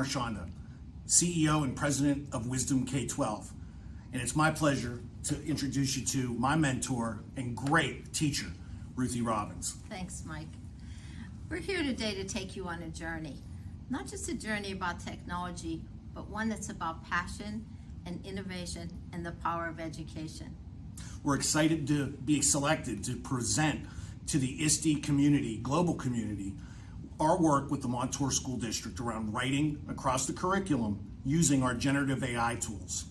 Marchionda, CEO and President of Wisdom K-12. And it's my pleasure to introduce you to my mentor and great teacher, Ruthie Robbins. Thanks, Mike. We're here today to take you on a journey. Not just a journey about technology, but one that's about passion and innovation and the power of education. We're excited to be selected to present to the ISTE community, global community, our work with the Montour School District around writing across the curriculum using our generative AI tools.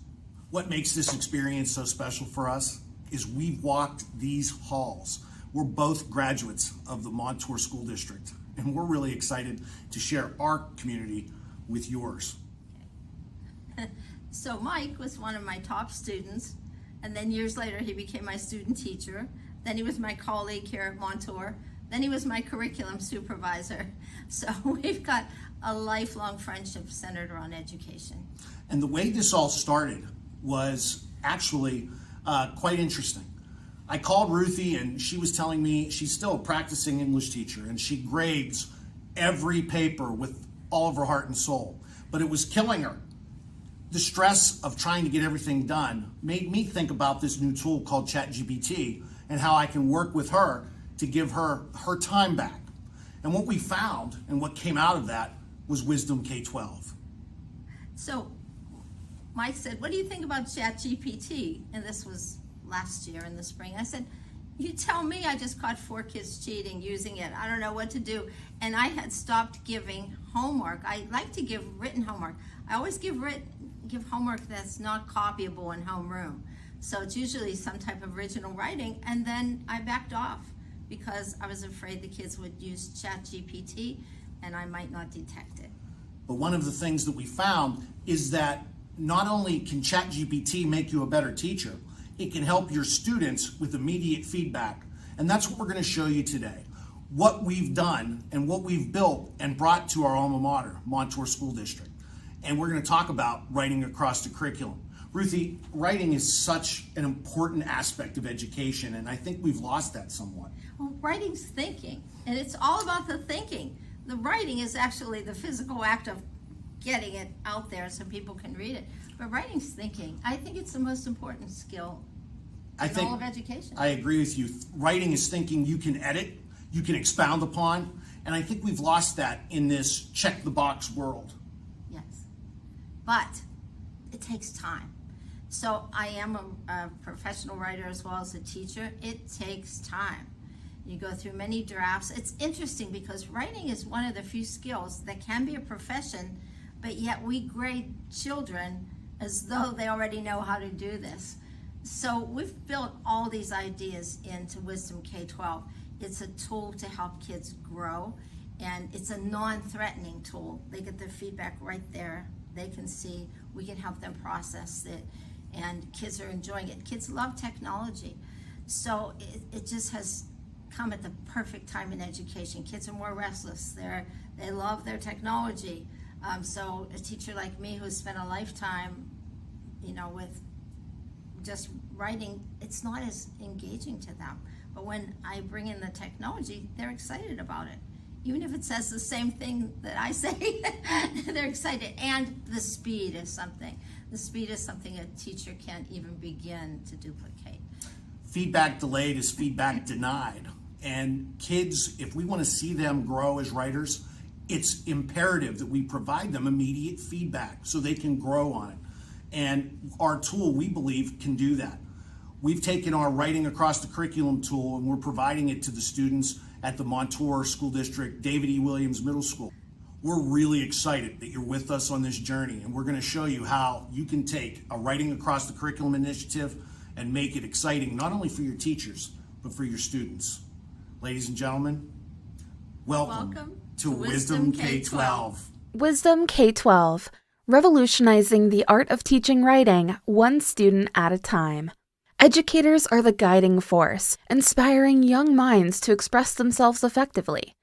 What makes this experience so special for us is we've walked these halls. We're both graduates of the Montour School District, and we're really excited to share our community with yours. So Mike was one of my top students, and then years later he became my student teacher. Then he was my colleague here at Montour. Then he was my curriculum supervisor. So we've got a lifelong friendship centered around education. And the way this all started was actually quite interesting. I called Ruthie and she was telling me she's still a practicing English teacher and she grades every paper with all of her heart and soul, but it was killing her. The stress of trying to get everything done made me think about this new tool called ChatGPT and how I can work with her to give her her time back. And what we found and what came out of that was Wisdom K-12. So Mike said, what do you think about ChatGPT? And this was last year in the spring. I said, you tell me. I just caught 4 kids cheating using it. I don't know what to do. And I had stopped giving homework. I like to give written homework. I always give homework that's not copyable in homeroom. So it's usually some type of original writing. And then I backed off because I was afraid the kids would use ChatGPT and I might not detect it. But one of the things that we found is that not only can ChatGPT make you a better teacher, it can help your students with immediate feedback. And that's what we're going to show you today. What we've done and what we've built and brought to our alma mater, Montour School District. And we're going to talk about writing across the curriculum. Ruthie, writing is such an important aspect of education, and I think we've lost that somewhat. Well, writing's thinking, and it's all about the thinking. The writing is actually the physical act of getting it out there so people can read it. But writing's thinking. I think it's the most important skill in all of education. I agree with you. Writing is thinking you can edit, you can expound upon, and I think we've lost that in this check the box world. Yes, but it takes time. So I am a professional writer as well as a teacher. It takes time. You go through many drafts. It's interesting because writing is one of the few skills that can be a profession, but yet we grade children as though they already know how to do this. So we've built all these ideas into Wisdom K-12. It's a tool to help kids grow, and it's a non-threatening tool. They get their feedback right there. They can see, we can help them process it, and kids are enjoying it. Kids love technology. So it just has come at the perfect time in education. Kids are more restless. They love their technology. So a teacher like me who's spent a lifetime, with just writing, it's not as engaging to them. But when I bring in the technology, they're excited about it. Even if it says the same thing that I say, they're excited. And the speed is something. The speed is something a teacher can't even begin to duplicate. Feedback delayed is feedback denied. And kids, if we want to see them grow as writers, it's imperative that we provide them immediate feedback so they can grow on it. And our tool, we believe, can do that. We've taken our writing across the curriculum tool and we're providing it to the students at the Montour School District, David E. Williams Middle School. We're really excited that you're with us on this journey, and we're going to show you how you can take a writing across the curriculum initiative and make it exciting, not only for your teachers, but for your students. Ladies and gentlemen, welcome to Wisdom K-12. Wisdom K-12, revolutionizing the art of teaching writing one student at a time. Educators are the guiding force, inspiring young minds to express themselves effectively.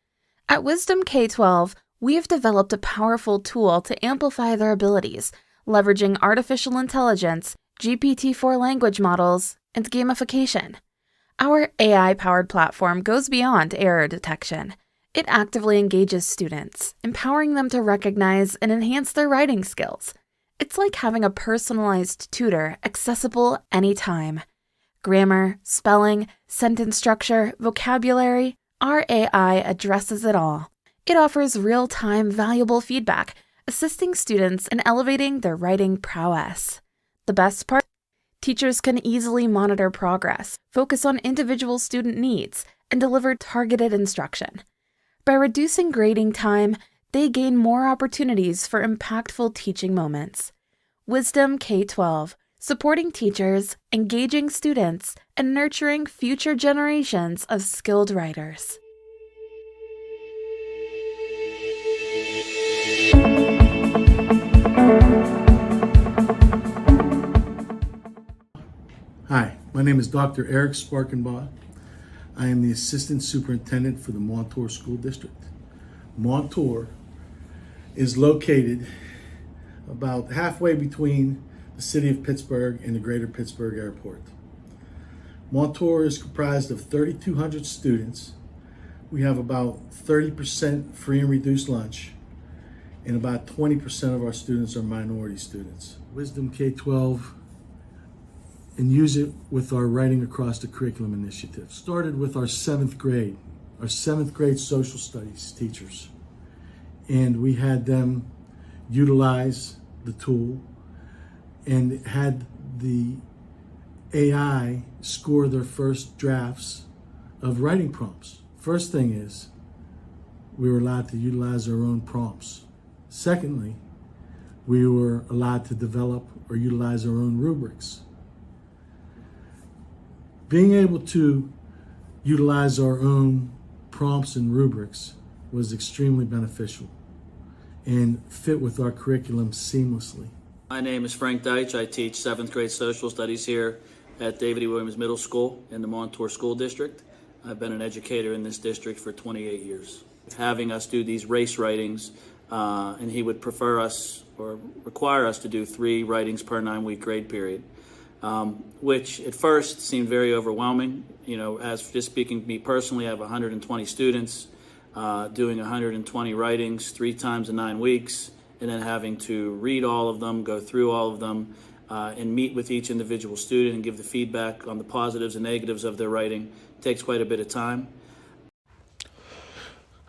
At Wisdom K-12, we have developed a powerful tool to amplify their abilities, leveraging artificial intelligence, GPT-4 language models, and gamification. Our AI-powered platform goes beyond error detection. It actively engages students, empowering them to recognize and enhance their writing skills. It's like having a personalized tutor accessible anytime. Grammar, spelling, sentence structure, vocabulary, our AI addresses it all. It offers real-time, valuable feedback, assisting students in elevating their writing prowess. The best part? Teachers can easily monitor progress, focus on individual student needs, and deliver targeted instruction. By reducing grading time, they gain more opportunities for impactful teaching moments. Wisdom K-12, supporting teachers, engaging students, and nurturing future generations of skilled writers. Hi, my name is Dr. Eric Sparkenbaugh. I am the Assistant Superintendent for the Montour School District. Montour is located about halfway between the city of Pittsburgh and the greater Pittsburgh Airport. Montour is comprised of 3,200 students. We have about 30% free and reduced lunch, and about 20% of our students are minority students. Wisdom K-12, and use it with our Writing Across the Curriculum initiative. Started with our 7th grade social studies teachers. And we had them utilize the tool and had the AI score their first drafts of writing prompts. First thing is, we were allowed to utilize our own prompts. Secondly, we were allowed to develop or utilize our own rubrics. Being able to utilize our own prompts and rubrics was extremely beneficial and fit with our curriculum seamlessly. My name is Frank Deitch. I teach 7th grade social studies here at David E. Williams Middle School in the Montour School District. I've been an educator in this district for 28 years. Having us do these race writings, and he would prefer us or require us to do 3 writings per 9-week grade period. Which at first seemed very overwhelming. You know, as just speaking to me personally, I have 120 students doing 120 writings 3 times in 9 weeks, and then having to read all of them, go through all of them, and meet with each individual student and give the feedback on the positives and negatives of their writing. It takes quite a bit of time.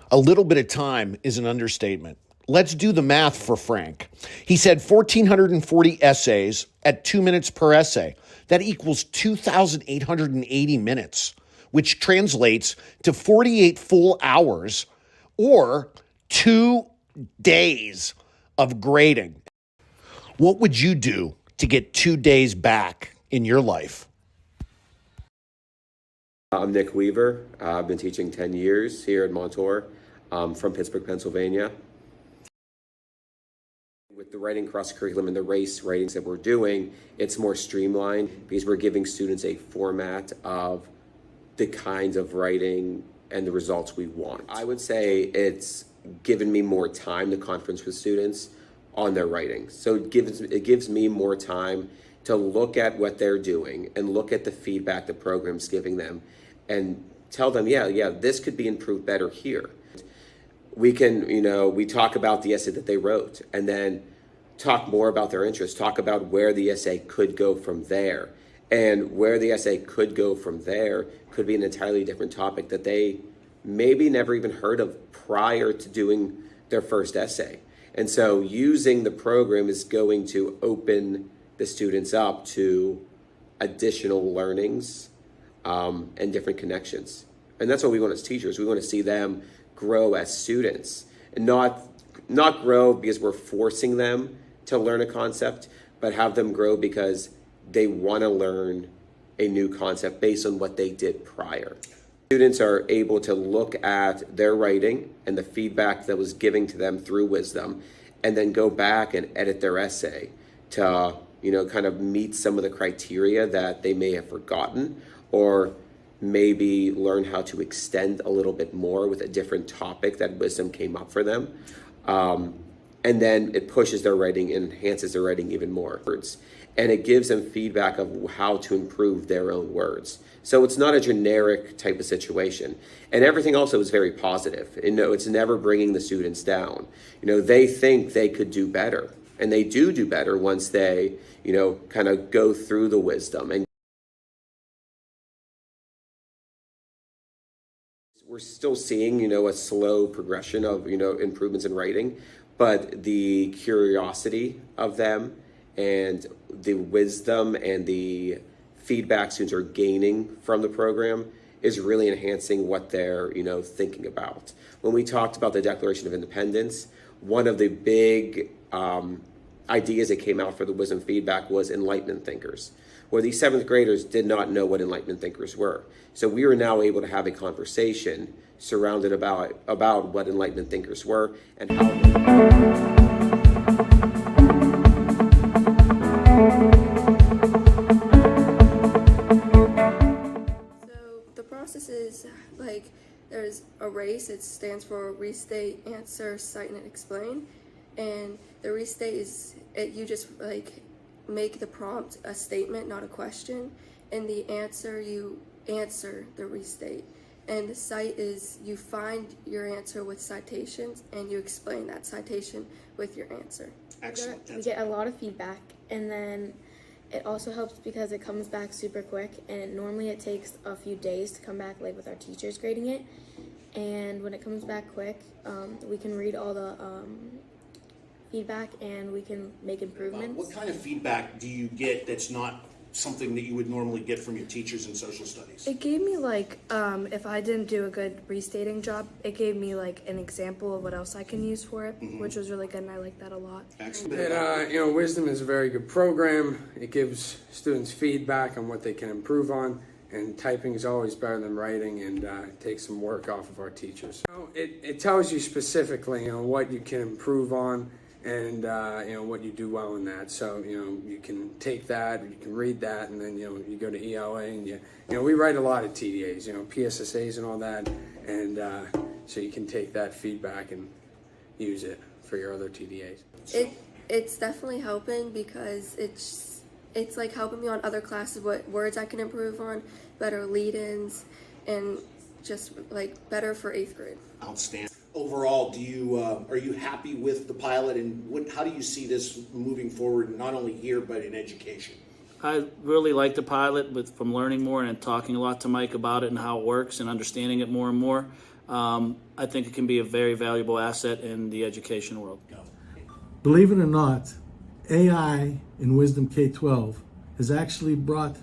A little bit of time is an understatement. Let's do the math for Frank. He said 1,440 essays at 2 minutes per essay. That equals 2,880 minutes, which translates to 48 full hours or 2 days of grading. What would you do to get 2 days back in your life? I'm Nick Weaver. I've been teaching 10 years here at Montour from Pittsburgh, Pennsylvania. With the writing across the curriculum and the race writings that we're doing, it's more streamlined because we're giving students a format of the kinds of writing and the results we want. I would say it's given me more time to conference with students on their writing. So it gives me more time to look at what they're doing and look at the feedback the program's giving them and tell them, yeah, this could be improved better here. We can, we talk about the essay that they wrote and then talk more about their interests, talk about where the essay could go from there. And where the essay could go from there could be an entirely different topic that they maybe never even heard of prior to doing their first essay. And so using the program is going to open the students up to additional learnings and different connections. And that's what we want as teachers. We want to see them grow as students and not grow because we're forcing them to learn a concept, but have them grow because they want to learn a new concept based on what they did prior. Students are able to look at their writing and the feedback that was given to them through Wisdom, and then go back and edit their essay to, kind of meet some of the criteria that they may have forgotten, or maybe learn how to extend a little bit more with a different topic that Wisdom came up for them. And then it pushes their writing and enhances their writing even more. and it gives them feedback of how to improve their own words. So it's not a generic type of situation. And everything also is very positive. It's never bringing the students down. They think they could do better, and they do better once they, kind of go through the wisdom. And we're still seeing, a slow progression of, improvements in writing, but the curiosity of them and the wisdom and the feedback students are gaining from the program is really enhancing what they're, thinking about. When we talked about the Declaration of Independence, one of the big ideas that came out for the wisdom feedback was enlightenment thinkers, where these 7th graders did not know what enlightenment thinkers were. So we were now able to have a conversation surrounded about what enlightenment thinkers were and how. Process is like there's a race. It stands for restate, answer, cite, and explain. And the restate is you just like make the prompt a statement, not a question. And the answer, you answer the restate. And the cite is you find your answer with citations and you explain that citation with your answer. Excellent. We get a lot of feedback, and then it also helps because it comes back super quick, and normally it takes a few days to come back, like with our teachers grading it. And when it comes back quick, we can read all the feedback and we can make improvements. What kind of feedback do you get that's not something that you would normally get from your teachers in social studies? It gave me like, if I didn't do a good restating job, it gave me like an example of what else I can use for it, which was really good, and I like that a lot. Excellent. And, Wisdom is a very good program. It gives students feedback on what they can improve on, and typing is always better than writing, and it takes some work off of our teachers. It tells you specifically, what you can improve on, and what you do well in that. So you can take that, you can read that, and then you go to ELA, and we write a lot of TDAs, PSSAs and all that, and so you can take that feedback and use it for your other TDAs. It's definitely helping because it's like helping me on other classes, what words I can improve on, better lead-ins, and just like better for 8th grade. Outstanding. Overall, are you happy with the pilot, and how do you see this moving forward, not only here but in education? I really like the pilot from learning more and talking a lot to Mike about it and how it works and understanding it more and more. I think it can be a very valuable asset in the education world. Believe it or not, AI in Wisdom K-12 has actually brought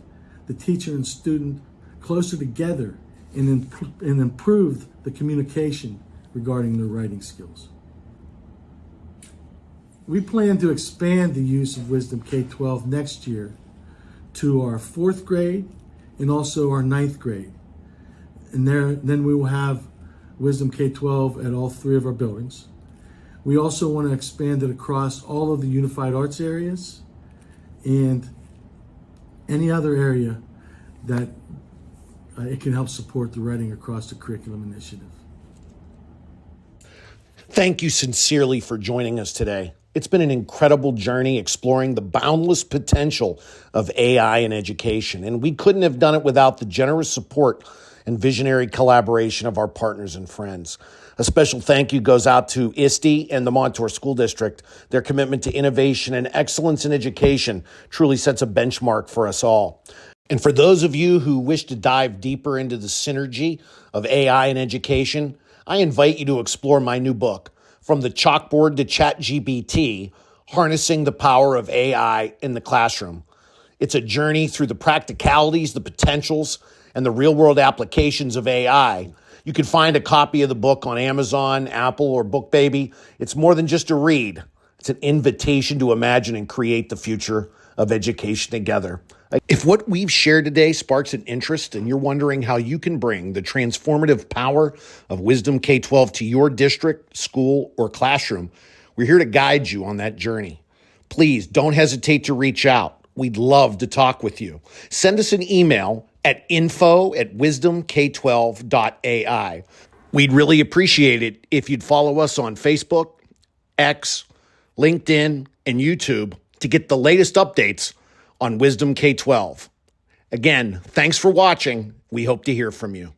the teacher and student closer together and improved the communication regarding their writing skills. We plan to expand the use of Wisdom K-12 next year to our 4th grade and also our 9th grade. And then we will have Wisdom K-12 at all 3 of our buildings. We also want to expand it across all of the unified arts areas and any other area that it can help support the writing across the curriculum initiative. Thank you sincerely for joining us today. It's been an incredible journey exploring the boundless potential of AI in education, and we couldn't have done it without the generous support and visionary collaboration of our partners and friends. A special thank you goes out to ISTE and the Montour School District. Their commitment to innovation and excellence in education truly sets a benchmark for us all. And for those of you who wish to dive deeper into the synergy of AI in education, I invite you to explore my new book, From the Chalkboard to ChatGPT, Harnessing the Power of AI in the Classroom. It's a journey through the practicalities, the potentials, and the real-world applications of AI. You can find a copy of the book on Amazon, Apple, or BookBaby. It's more than just a read. It's an invitation to imagine and create the future of education together. If what we've shared today sparks an interest and you're wondering how you can bring the transformative power of Wisdom K-12 to your district, school, or classroom, we're here to guide you on that journey. Please don't hesitate to reach out. We'd love to talk with you. Send us an email at info@wisdomk12.ai. We'd really appreciate it if you'd follow us on Facebook, X, LinkedIn, and YouTube to get the latest updates on Wisdom K-12. Again, thanks for watching. We hope to hear from you.